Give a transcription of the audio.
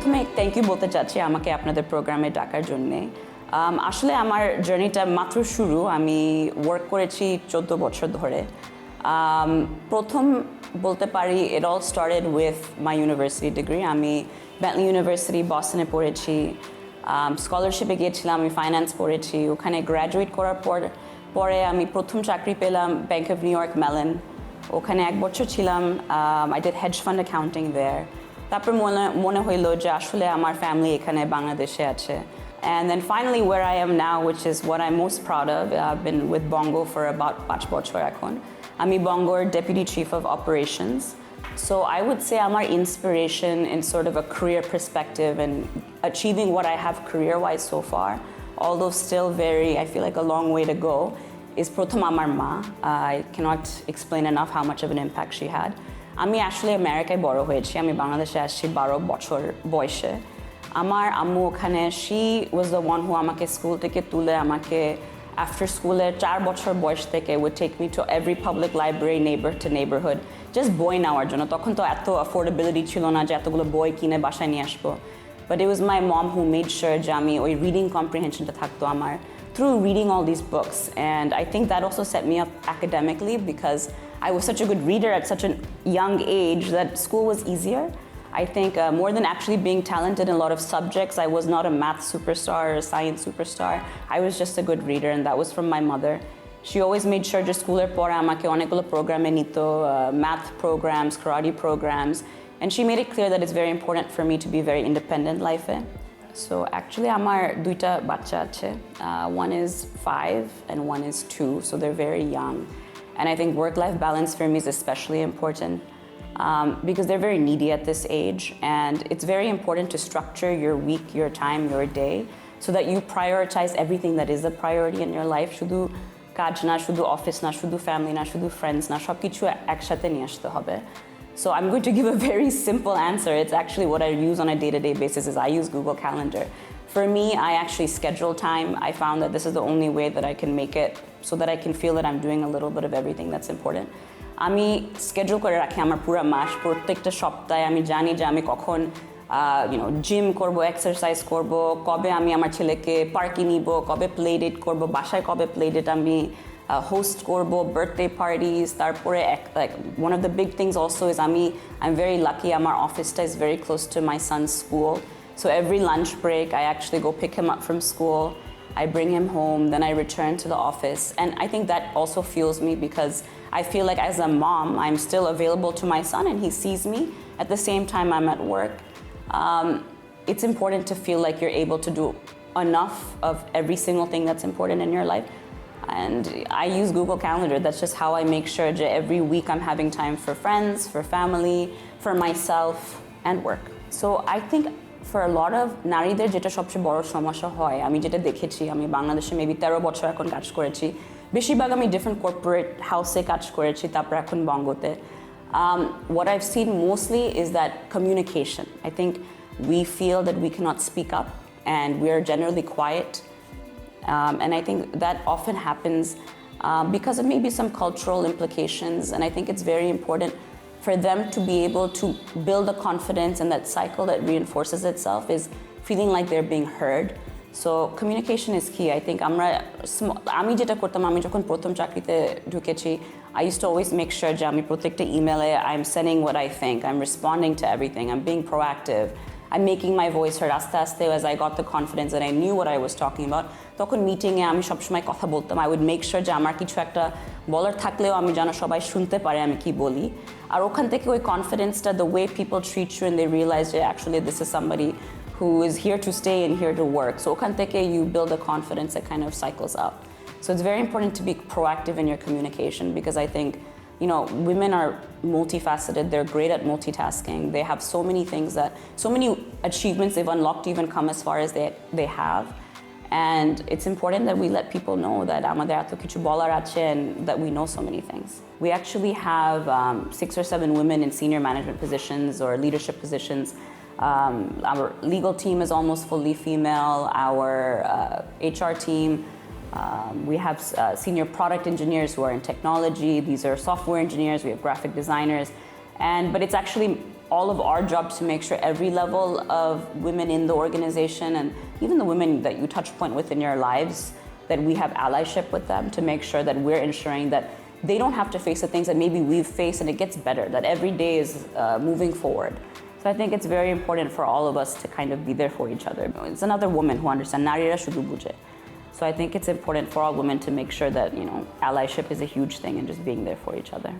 প্রথমে thank you বলতে চাচ্ছি আমাকে আপনাদের প্রোগ্রামে ডাকার জন্যে। আসলে আমার জার্নিটা মাত্র শুরু। আমি ওয়ার্ক করেছি 14 বছর ধরে। প্রথম বলতে পারি it all started with my university degree. আমি বেন্টলি ইউনিভার্সিটি বস্টনে পড়েছি, স্কলারশিপে গিয়েছিলাম, আমি ফাইন্যান্স পড়েছি। ওখানে গ্র্যাজুয়েট করার পরে আমি প্রথম চাকরি পেলাম bank of New York Mellon. ওখানে 1 বছর ছিলাম। I did hedge fund accounting there. তারপর মনে হইলো যে আসলে আমার ফ্যামিলি এখানে বাংলাদেশে আছে। And then finally where I am now, which is what I'm most proud of, I've been with Bongo for about 5 বছর এখন। আমি Bongoর Deputy Chief of Operations. So I would say আমার inspiration in sort of a career perspective and achieving what I have career-wise so far, although still I feel like a long way to go, is প্রথম আমার মা. I cannot explain enough how much of an impact she had. আমি আসলে আমেরিকায় বড় হয়েছি। আমি বাংলাদেশে আসছি 12 বছর বয়সে। আমার আম্মু ওখানে she was the one who আমাকে স্কুল থেকে তুলে আমাকে after স্কুলে 4 বছর বয়স থেকে would take me to every public library neighborhood just বই নেওয়ার জন্য। তখন তো এত affordability ছিল না যে এতগুলো বই কিনে বাসায় নিয়ে আসবো। But it was my mom who made sure যে আমি ওই reading comprehensionটা থাকতো আমার through reading all these books. And I think that also set me up academically because I was such a good reader at such a young age that school was easier. I think more than actually being talented in a lot of subjects, I was not a math superstar or a science superstar. I was just a good reader, and that was from my mother. She always made sure যে স্কুলের পরে আমাকে অনেকগুলো প্রোগ্রামে নিত, math programs, karate programs, and she made it clear that it's very important for me to be very independent life-এ. So actually আমার 2টা বাচ্চা আছে. One is 5 and one is 2, so they're very young. And I think work-life balance for me is especially important. Because they're very needy at this age, and it's very important to structure your week, your time, your day, so that you prioritize everything that is a priority in your life. শুধু কাজ না, শুধু office না, শুধু family না, শুধু friends না, সব কিছু একসাথে নিয়ে আসতে হবে। So I'm going to give a very simple answer. It's actually what I use on a day-to-day basis is I use Google Calendar. For me, I actually schedule time. I found that this is the only way that I can make it so that I can feel that I'm doing a little bit of everything that's important. আমি schedule করে রাখি আমার পুরো মাস, প্রত্যেকটা সপ্তাহে আমি জানি যে আমি কখন জিম করব, এক্সারসাইজ করব, কবে আমি আমার ছেলেকে পার্কে নিব, কবে প্লে ডেট করব, বাসায় কবে প্লে ডেট আমি হোস্ট করব, বার্থডে পার্টিজ। তারপরে one of the big things also is I'm very lucky আমার অফিসটা is very close to my son's school. So every lunch break I actually go pick him up from school. I bring him home, then I return to the office. And I think that also fuels me because I feel like as a mom, I'm still available to my son and he sees me. At the same time, I'm at work. It's important to feel like you're able to do enough of every single thing that's important in your life. And I use Google Calendar. That's just how I make sure that every week I'm having time for friends, for family, for myself, and work. So I think for a lot of নারীদের যেটা সবচেয়ে বড় সমস্যা হয়, আমি যেটা দেখেছি, আমি বাংলাদেশে মেবি 13 বছর এখন কাজ করেছি, বেশিরভাগ আমি ডিফারেন্ট কর্পোরেট হাউসে কাজ করেছি, তারপর এখন বঙ্গতে। What I've seen mostly is that communication. I think we feel that we cannot speak up and we are generally quiet. And I think that often happens because of maybe some cultural implications. And I think it's very important for them to be able to build the confidence, and that cycle that reinforces itself is feeling like they're being heard. So communication is key. I think আমি যেটা করতাম, আমি যখন প্রথম চাকরিতে ঢুকেছি, I used to always make sure যে আমি প্রত্যেকটা ইমেলে I'm sending what I think, I'm responding to everything, I'm being proactive, I'm making my voice heard. আস্তে আস্তে as I got the confidence and I knew what I was talking about, তখন মিটিংয়ে আমি সবসময় কথা বলতাম। I would make sure যে আমার কিছু একটা বলার থাকলেও আমি যেন সবাই শুনতে পারে আমি কি বলি। আর ওখান থেকে ওই কনফিডেন্সটা, the way people treat you and they realize that actually this is somebody who is here to stay and here to work. So ওখান থেকে you build a confidence that kind of cycles up. So it's very important to be proactive in your communication because I think, women are multifaceted. They're great at multitasking. They have so many things so many achievements they've unlocked to even come as far as they have. And it's important that we let people know that Amader eto kichu bolar ache and that we know so many things. We actually have 6 or 7 women in senior management positions or leadership positions. Our legal team is almost fully female. Our HR team, we have senior product engineers who are in technology. These are software engineers. We have graphic designers. But it's actually all of our jobs to make sure every level of women in the organization and even the women that you touch point with in your lives, that we have allyship with them to make sure that we're ensuring that they don't have to face the things that maybe we've faced, and it gets better, that every day is moving forward. So I think it's very important for all of us to kind of be there for each other. It's another woman who understands. Narira shudhu bujhe. So I think it's important for all women to make sure that, allyship is a huge thing and just being there for each other.